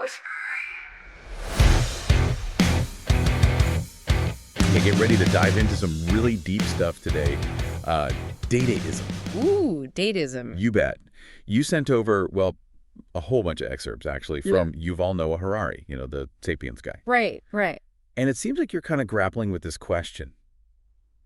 Okay, get ready to dive into some really deep stuff today. Dataism. Ooh, Dataism. You bet. You sent over, well, a whole bunch of excerpts, actually, from Yuval Noah Harari, the Sapiens guy. Right, right. And it seems like you're kind of grappling with this question.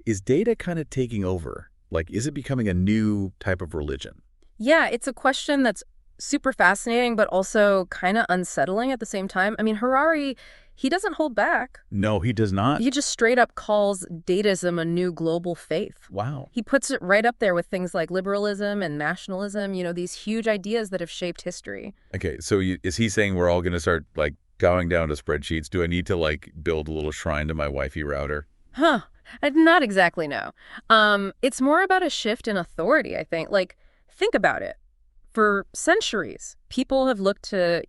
Is data kind of taking over? Like, is it becoming a new type of religion? Yeah, it's a question that's super fascinating, but also kind of unsettling at the same time. I mean, Harari, he doesn't hold back. No, he does not. He just straight up calls Dataism a new global faith. Wow. He puts it right up there with things like liberalism and nationalism, these huge ideas that have shaped history. Okay, so is he saying we're all going to start, like, going down to spreadsheets? Do I need to, like, build a little shrine to my wifey router? Huh. I do not exactly know. It's more about a shift in authority, I think. Like, think about it. For centuries, people have looked to,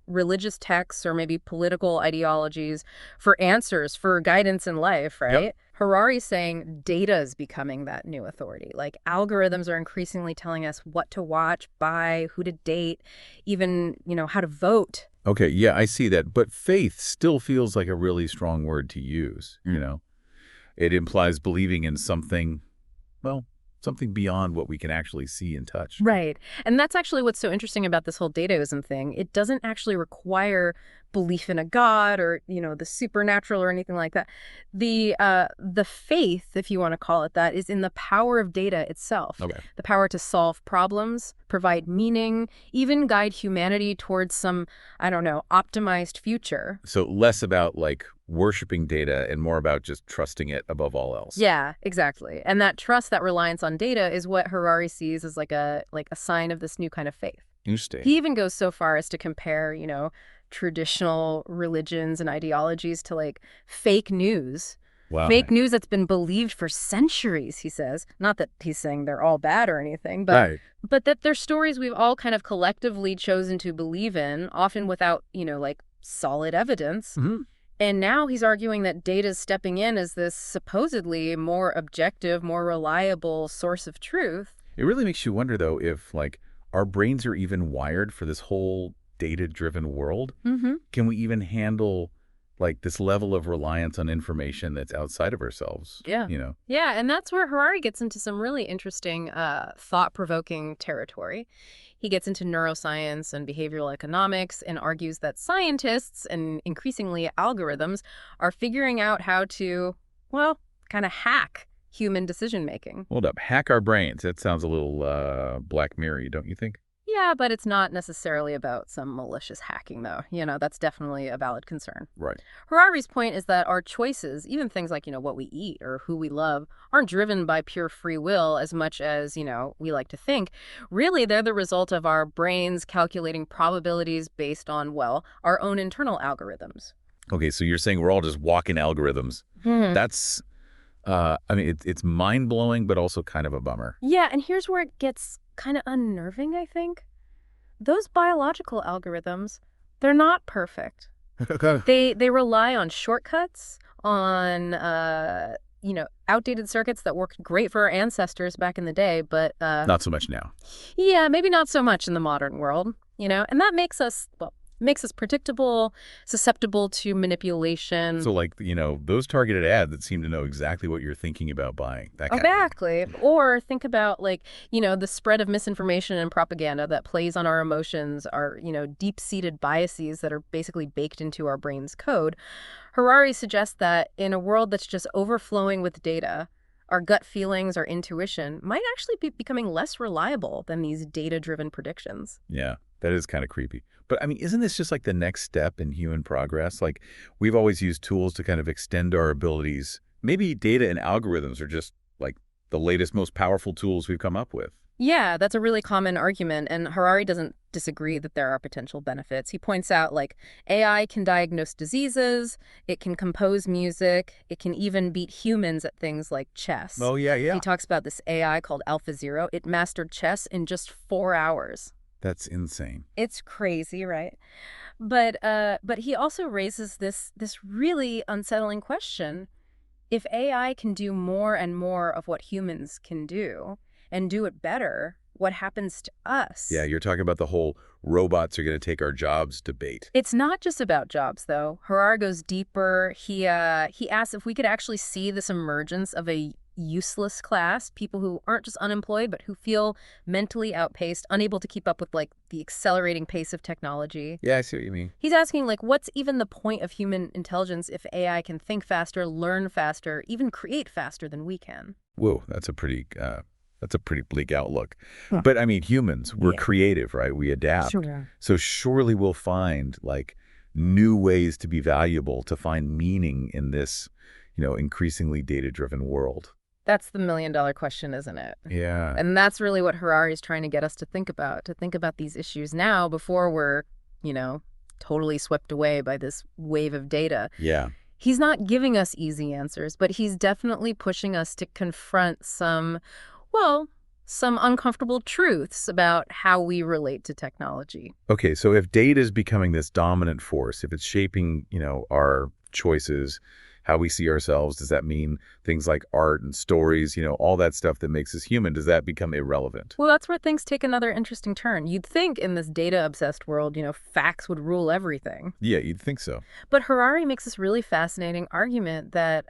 religious texts or maybe political ideologies for answers, for guidance in life, right? Yep. Harari's saying data is becoming that new authority. Like, algorithms are increasingly telling us what to watch, buy, who to date, even, how to vote. Okay, yeah, I see that. But faith still feels like a really strong word to use, It implies believing in something, well, something beyond what we can actually see and touch. Right. And that's actually what's so interesting about this whole dataism thing. It doesn't actually require belief in a god or, the supernatural or anything like that. The faith, if you want to call it that, is in the power of data itself. Okay. The power to solve problems, provide meaning, even guide humanity towards some, optimized future. So less about, like, worshiping data and more about just trusting it above all else. Yeah, exactly. And that trust, that reliance on data is what Harari sees as like a sign of this new kind of faith. Interesting. He even goes so far as to compare, traditional religions and ideologies to like fake news. Wow. Fake news that's been believed for centuries, he says. Not that he's saying they're all bad or anything, Right. but that they're stories we've all kind of collectively chosen to believe in, often without, like solid evidence. Mm-hmm. And now he's arguing that data is stepping in as this supposedly more objective, more reliable source of truth. It really makes you wonder, though, if, like, our brains are even wired for this whole data-driven world. Mm-hmm. Can we even handle, like, this level of reliance on information that's outside of ourselves? Yeah. Yeah, and that's where Harari gets into some really interesting, thought-provoking territory. He gets into neuroscience and behavioral economics and argues that scientists and increasingly algorithms are figuring out how to, well, kind of hack human decision-making. Hold up. Hack our brains. That sounds a little Black Mirror-y, don't you think? Yeah, but it's not necessarily about some malicious hacking, though. That's definitely a valid concern. Right. Harari's point is that our choices, even things like, what we eat or who we love, aren't driven by pure free will as much as, we like to think. Really, they're the result of our brains calculating probabilities based on, well, our own internal algorithms. Okay, so you're saying we're all just walking algorithms. Mm-hmm. That's, it's mind-blowing, but also kind of a bummer. Yeah, and here's where it gets kind of unnerving, I think. Those biological algorithms, they're not perfect. They rely on shortcuts, on outdated circuits that worked great for our ancestors back in the day, but not so much now. Yeah, maybe not so much in the modern world, and that makes us predictable, susceptible to manipulation. So, like, those targeted ads that seem to know exactly what you're thinking about buying. That kind Exactly. Or think about, like, the spread of misinformation and propaganda that plays on our emotions, our, deep-seated biases that are basically baked into our brain's code. Harari suggests that in a world that's just overflowing with data, our gut feelings, our intuition might actually be becoming less reliable than these data-driven predictions. Yeah, that is kind of creepy. But, I mean, isn't this just like the next step in human progress? Like, we've always used tools to kind of extend our abilities. Maybe data and algorithms are just, like, the latest, most powerful tools we've come up with. Yeah, that's a really common argument, and Harari doesn't disagree that there are potential benefits. He points out, like, AI can diagnose diseases, it can compose music, it can even beat humans at things like chess. Oh, yeah. He talks about this AI called AlphaZero. It mastered chess in just 4 hours. That's insane. It's crazy, right? But he also raises this really unsettling question. If AI can do more and more of what humans can do, and do it better, what happens to us. Yeah, you're talking about the whole robots are going to take our jobs debate. It's not just about jobs, though. Harari goes deeper. He asks if we could actually see this emergence of a useless class, people who aren't just unemployed, but who feel mentally outpaced, unable to keep up with, like, the accelerating pace of technology. Yeah, I see what you mean. He's asking, like, what's even the point of human intelligence if AI can think faster, learn faster, even create faster than we can? Whoa, that's a pretty bleak outlook. Huh. But I mean, humans, we're creative, right? We adapt. Sure. So surely we'll find like new ways to be valuable, to find meaning in this, increasingly data-driven world. That's the million-dollar question, isn't it? Yeah. And that's really what Harari is trying to get us to think about these issues now before we're, totally swept away by this wave of data. Yeah. He's not giving us easy answers, but he's definitely pushing us to confront some uncomfortable truths about how we relate to technology. Okay, so if data is becoming this dominant force, if it's shaping, our choices, how we see ourselves, does that mean things like art and stories, all that stuff that makes us human, does that become irrelevant? Well, that's where things take another interesting turn. You'd think in this data-obsessed world, facts would rule everything. Yeah, you'd think so. But Harari makes this really fascinating argument that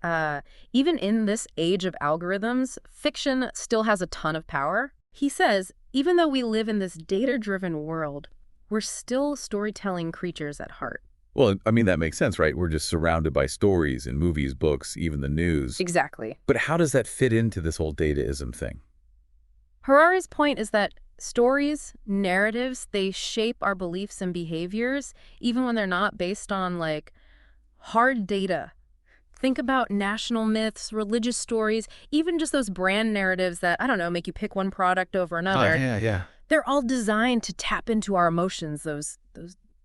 even in this age of algorithms, fiction still has a ton of power. He says, even though we live in this data-driven world, we're still storytelling creatures at heart. Well, I mean, that makes sense, right? We're just surrounded by stories and movies, books, even the news. Exactly. But how does that fit into this whole dataism thing? Harari's point is that stories, narratives, they shape our beliefs and behaviors, even when they're not based on, like, hard data. Think about national myths, religious stories, even just those brand narratives that, I don't know, make you pick one product over another. Oh, yeah. They're all designed to tap into our emotions, those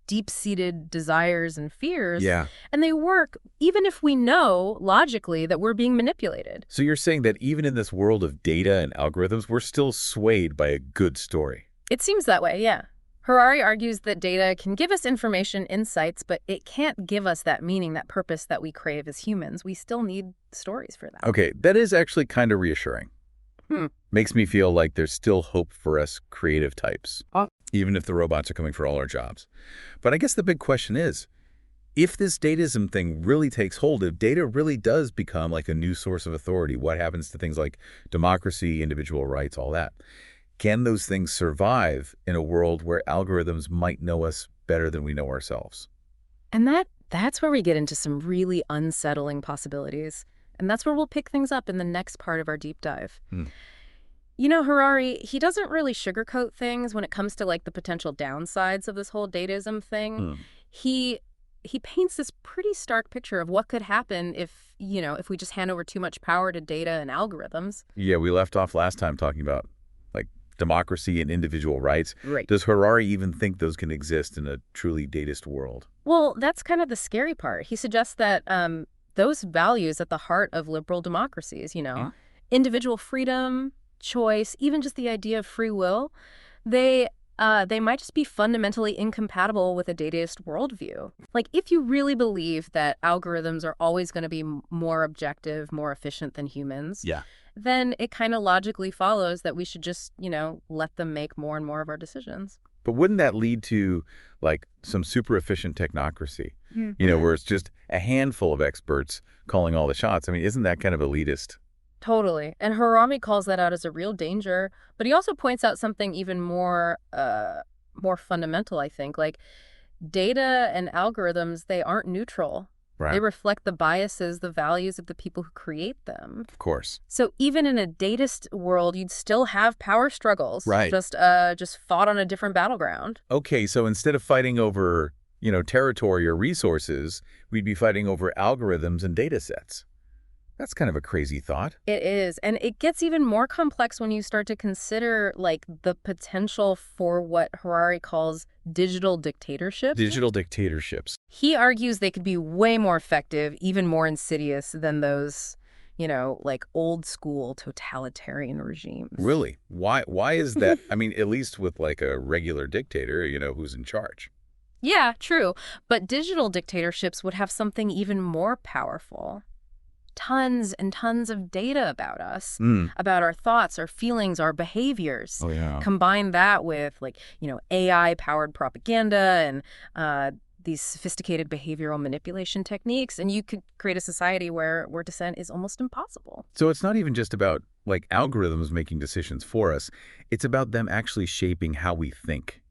deep-seated desires and fears. Yeah. And they work even if we know, logically, that we're being manipulated. So you're saying that even in this world of data and algorithms, we're still swayed by a good story? It seems that way, yeah. Harari argues that data can give us information, insights, but it can't give us that meaning, that purpose that we crave as humans. We still need stories for that. Okay, that is actually kind of reassuring. Makes me feel like there's still hope for us creative types, even if the robots are coming for all our jobs. But I guess the big question is, if this dataism thing really takes hold, if data really does become like a new source of authority, what happens to things like democracy, individual rights, all that? Can those things survive in a world where algorithms might know us better than we know ourselves? And that's where we get into some really unsettling possibilities. And that's where we'll pick things up in the next part of our deep dive. Harari, he doesn't really sugarcoat things when it comes to, like, the potential downsides of this whole dataism thing. He paints this pretty stark picture of what could happen if we just hand over too much power to data and algorithms. Yeah, we left off last time talking about, like, democracy and individual rights. Right. Does Harari even think those can exist in a truly datist world? Well, that's kind of the scary part. He suggests that those values at the heart of liberal democracies, individual freedom, choice, even just the idea of free will, they might just be fundamentally incompatible with a dataist worldview. Like, if you really believe that algorithms are always going to be more objective, more efficient than humans, then it kind of logically follows that we should just, let them make more and more of our decisions. But wouldn't that lead to, like, some super efficient technocracy, where it's just a handful of experts calling all the shots? I mean, isn't that kind of elitist? Totally. And Harari calls that out as a real danger. But he also points out something even more fundamental, I think. Like, data and algorithms, they aren't neutral. Right. They reflect the biases, the values of the people who create them. Of course. So even in a datist world, you'd still have power struggles. Right. Just fought on a different battleground. Okay, so instead of fighting over, territory or resources, we'd be fighting over algorithms and data sets. That's kind of a crazy thought. It is. And it gets even more complex when you start to consider, like, the potential for what Harari calls digital dictatorships. Digital dictatorships. He argues they could be way more effective, even more insidious than those, like, old school totalitarian regimes. Really? Why is that? I mean, at least with, like, a regular dictator, who's in charge. Yeah, true. But digital dictatorships would have something even more powerful. tons and tons of data about us, Mm. about our thoughts, our feelings, our behaviors. Oh, yeah. Combine that with, like, AI-powered propaganda and these sophisticated behavioral manipulation techniques, and you could create a society where dissent is almost impossible. So it's not even just about, like, algorithms making decisions for us. It's about them actually shaping how we think,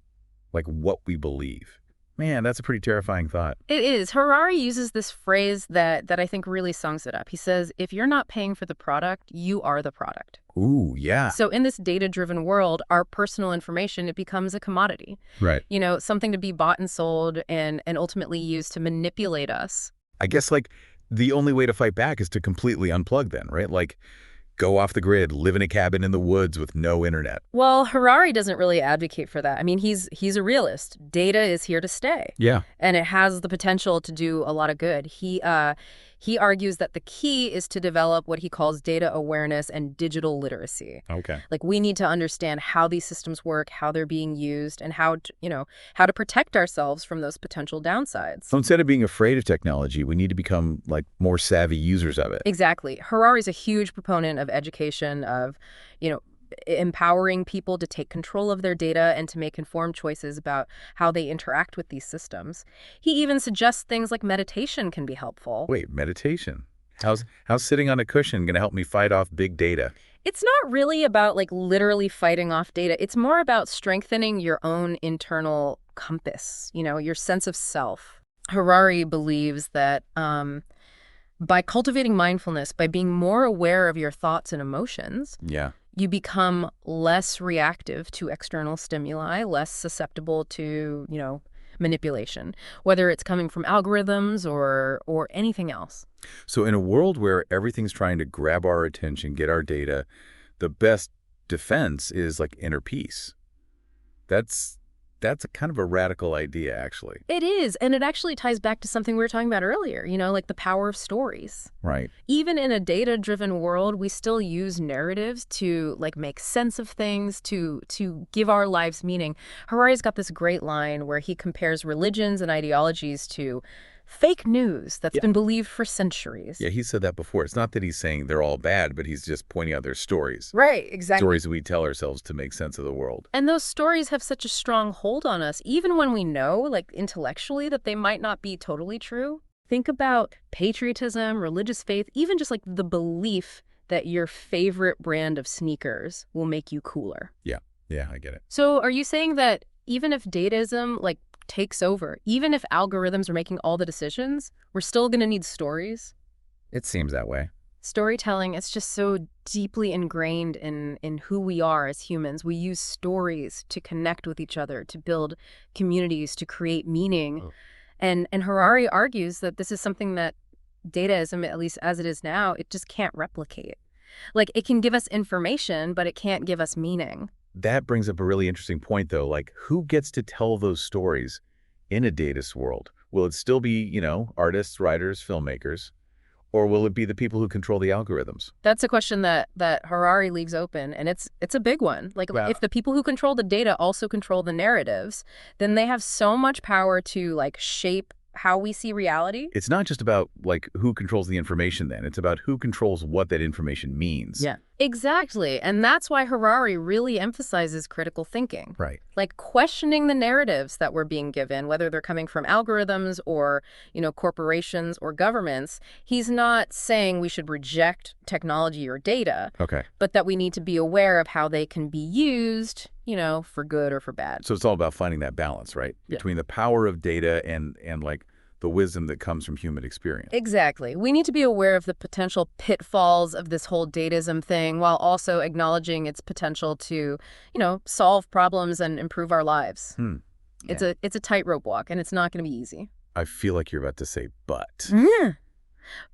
like what we believe. Man, that's a pretty terrifying thought. It is. Harari uses this phrase that I think really sums it up. He says, if you're not paying for the product, you are the product. Ooh, yeah. So in this data-driven world, our personal information, it becomes a commodity. Right. Something to be bought and sold and ultimately used to manipulate us. I guess, like, the only way to fight back is to completely unplug then, right? Like, go off the grid, live in a cabin in the woods with no internet. Well, Harari doesn't really advocate for that. I mean, he's a realist. Data is here to stay. Yeah. And it has the potential to do a lot of good. He argues that the key is to develop what he calls data awareness and digital literacy. Okay. Like, we need to understand how these systems work, how they're being used, and how to protect ourselves from those potential downsides. So instead of being afraid of technology, we need to become, like, more savvy users of it. Exactly. Harari's a huge proponent of education, of, empowering people to take control of their data and to make informed choices about how they interact with these systems. He even suggests things like meditation can be helpful. Wait, meditation? How's sitting on a cushion going to help me fight off big data? It's not really about, like, literally fighting off data. It's more about strengthening your own internal compass, your sense of self. Harari believes that by cultivating mindfulness, by being more aware of your thoughts and emotions, Yeah. you become less reactive to external stimuli, less susceptible to, manipulation, whether it's coming from algorithms or anything else. So in a world where everything's trying to grab our attention, get our data, the best defense is, like, inner peace. That's a kind of a radical idea, actually. It is, and it actually ties back to something we were talking about earlier, like the power of stories. Right. Even in a data-driven world, we still use narratives to, like, make sense of things, to give our lives meaning. Harari's got this great line where he compares religions and ideologies to fake news that's been believed for centuries. Yeah, he said that before. It's not that he's saying they're all bad, but he's just pointing out their stories. Right, exactly. Stories that we tell ourselves to make sense of the world. And those stories have such a strong hold on us, even when we know, like, intellectually, that they might not be totally true. Think about patriotism, religious faith, even just, like, the belief that your favorite brand of sneakers will make you cooler. Yeah, I get it. So are you saying that even if dataism, like, takes over, even if algorithms are making all the decisions, we're still going to need stories? It seems that way. Storytelling is just so deeply ingrained in who we are as humans. We use stories to connect with each other, to build communities, to create meaning. Oh. And Harari argues that this is something that dataism, at least as it is now, it just can't replicate. Like, it can give us information, but it can't give us meaning. That brings up a really interesting point, though. Like, who gets to tell those stories in a datist world? Will it still be, artists, writers, filmmakers? Or will it be the people who control the algorithms? That's a question that Harari leaves open, and it's a big one. Like, Wow. if the people who control the data also control the narratives, then they have so much power to, like, shape how we see reality. It's not just about, like, who controls the information then. It's about who controls what that information means. Yeah. Exactly. And that's why Harari really emphasizes critical thinking. Right. Like, questioning the narratives that we're being given, whether they're coming from algorithms or, corporations or governments. He's not saying we should reject technology or data, Okay. but that we need to be aware of how they can be used, for good or for bad. So it's all about finding that balance, right? Yeah. Between the power of data and like, the wisdom that comes from human experience. Exactly. We need to be aware of the potential pitfalls of this whole dataism thing while also acknowledging its potential to, solve problems and improve our lives. Yeah. It's a tightrope walk, and it's not going to be easy. I feel like you're about to say but. Yeah.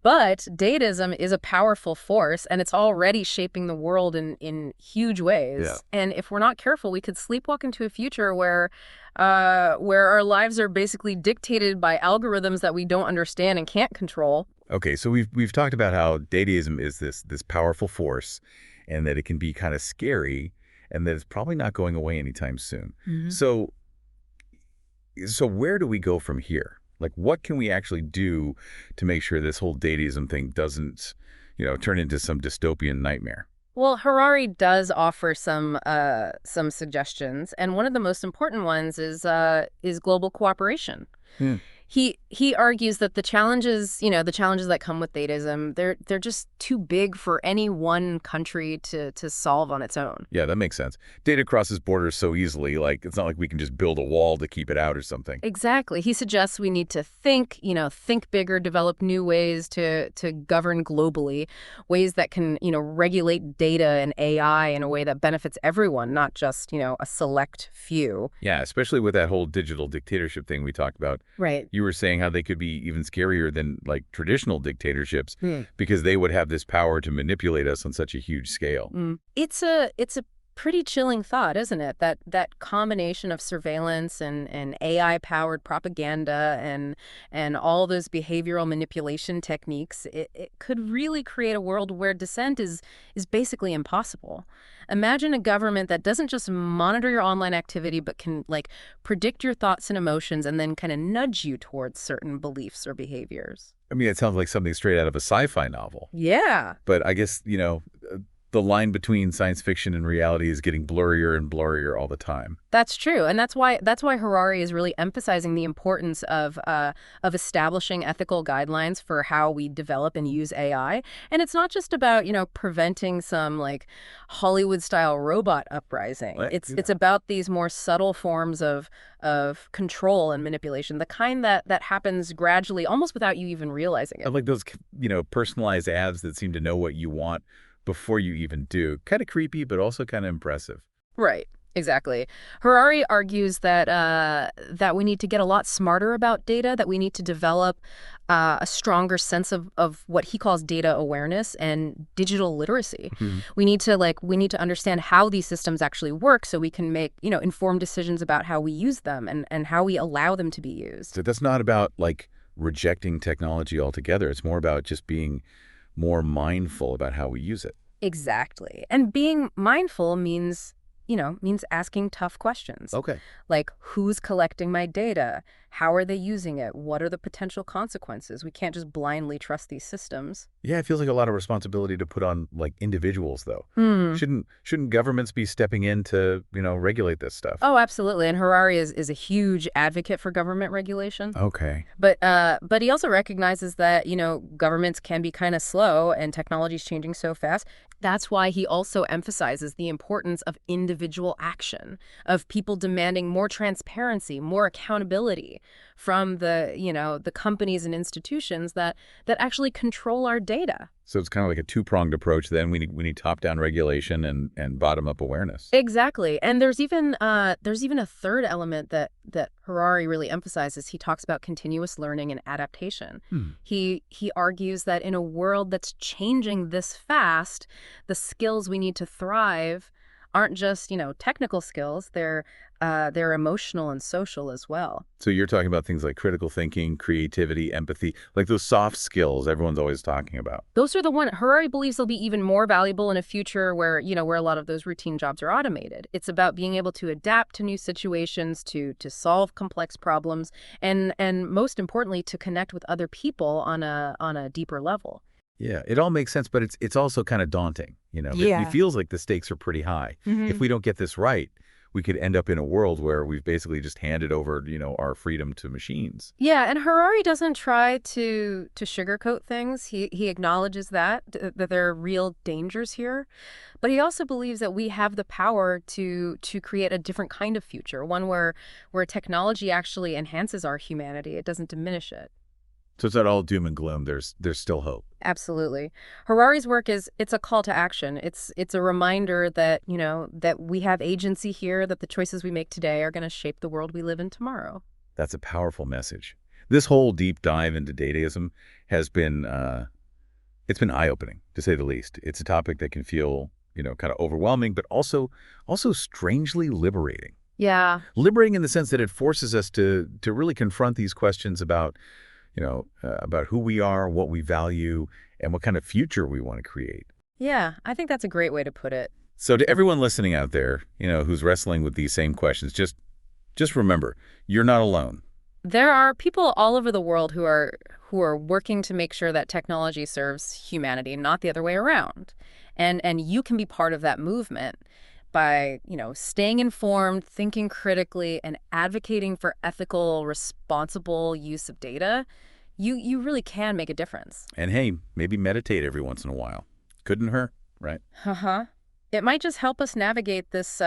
But dataism is a powerful force, and it's already shaping the world in huge ways. Yeah. And if we're not careful, we could sleepwalk into a future where our lives are basically dictated by algorithms that we don't understand and can't control. Okay, so we've talked about how dataism is this powerful force, and that it can be kind of scary, and that it's probably not going away anytime soon. Mm-hmm. So where do we go from here? Like, what can we actually do to make sure this whole dataism thing doesn't, turn into some dystopian nightmare? Well, Harari does offer some suggestions, and one of the most important ones is global cooperation. Yeah. He argues that the challenges that come with dataism, they're just too big for any one country to solve on its own. Yeah, that makes sense. Data crosses borders so easily, like, it's not like we can just build a wall to keep it out or something. Exactly. He suggests we need to think bigger, develop new ways to govern globally, ways that can, regulate data and AI in a way that benefits everyone, not just, a select few. Yeah, especially with that whole digital dictatorship thing we talked about. Right. You were saying how they could be even scarier than, like, traditional dictatorships because they would have this power to manipulate us on such a huge scale. It's a pretty chilling thought, isn't it? That combination of surveillance and AI-powered propaganda and all those behavioral manipulation techniques, it could really create a world where dissent is basically impossible. Imagine a government that doesn't just monitor your online activity, but can, like, predict your thoughts and emotions and then kind of nudge you towards certain beliefs or behaviors. I mean, it sounds like something straight out of a sci-fi novel. Yeah. But I guess, the line between science fiction and reality is getting blurrier and blurrier all the time. That's true, and that's why Harari is really emphasizing the importance of establishing ethical guidelines for how we develop and use AI. And it's not just about preventing some like Hollywood-style robot uprising. What? It's about these more subtle forms of control and manipulation, the kind that happens gradually, almost without you even realizing it. Like those, personalized ads that seem to know what you want before you even do. Kind of creepy, but also kind of impressive. Right. Exactly. Harari argues that we need to get a lot smarter about data, that we need to develop a stronger sense of what he calls data awareness and digital literacy. We need to understand how these systems actually work so we can make, informed decisions about how we use them and how we allow them to be used. So that's not about, like, rejecting technology altogether. It's more about just being more mindful about how we use it. Exactly. And being mindful means asking tough questions. Okay. Like, who's collecting my data? How are they using it? What are the potential consequences? We can't just blindly trust these systems. Yeah, it feels like a lot of responsibility to put on, like, individuals, though. Shouldn't governments be stepping in to, regulate this stuff? Oh, absolutely. And Harari is a huge advocate for government regulation. Okay. But he also recognizes that, governments can be kind of slow and technology's changing so fast. That's why he also emphasizes the importance of individual action, of people demanding more transparency, more accountability from the companies and institutions that actually control our data. So it's kind of like a two-pronged approach then. We need top-down regulation and bottom-up awareness. Exactly. And there's even a third element that Harari really emphasizes. He talks about continuous learning and adaptation. He argues that in a world that's changing this fast, the skills we need to thrive aren't just, technical skills. They're emotional and social as well. So you're talking about things like critical thinking, creativity, empathy, like those soft skills everyone's always talking about. Those are the ones Harari believes will be even more valuable in a future where, where a lot of those routine jobs are automated. It's about being able to adapt to new situations, to solve complex problems, and most importantly, to connect with other people on a deeper level. Yeah, it all makes sense, but it's also kind of daunting. Yeah. It feels like the stakes are pretty high. If we don't get this right, we could end up in a world where we've basically just handed over, our freedom to machines. Yeah, and Harari doesn't try to sugarcoat things. He acknowledges that there are real dangers here. But he also believes that we have the power to create a different kind of future, one where technology actually enhances our humanity. It doesn't diminish it. So it's not all doom and gloom. There's still hope. Absolutely. Harari's work it's a call to action. It's a reminder that, that we have agency here, that the choices we make today are going to shape the world we live in tomorrow. That's a powerful message. This whole deep dive into dataism has been, it's been eye-opening, to say the least. It's a topic that can feel, kind of overwhelming, but also strangely liberating. Yeah. Liberating in the sense that it forces us to really confront these questions about about who we are, what we value, and what kind of future we want to create. Yeah, I think that's a great way to put it. So to everyone listening out there, who's wrestling with these same questions, just remember, you're not alone. There are people all over the world who are working to make sure that technology serves humanity, not the other way around. And you can be part of that movement by, staying informed, thinking critically, and advocating for ethical, responsible use of data. You really can make a difference. And hey, maybe meditate every once in a while. Couldn't hurt, right? Uh-huh. It might just help us navigate this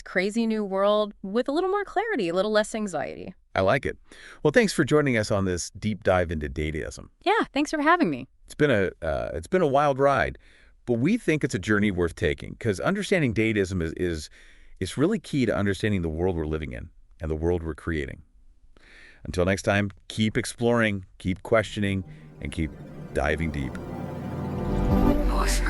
crazy new world with a little more clarity, a little less anxiety. I like it. Well, thanks for joining us on this deep dive into dataism. Yeah, thanks for having me. It's been a wild ride, but we think it's a journey worth taking because understanding dataism is really key to understanding the world we're living in and the world we're creating. Until next time, keep exploring, keep questioning, and keep diving deep. Voice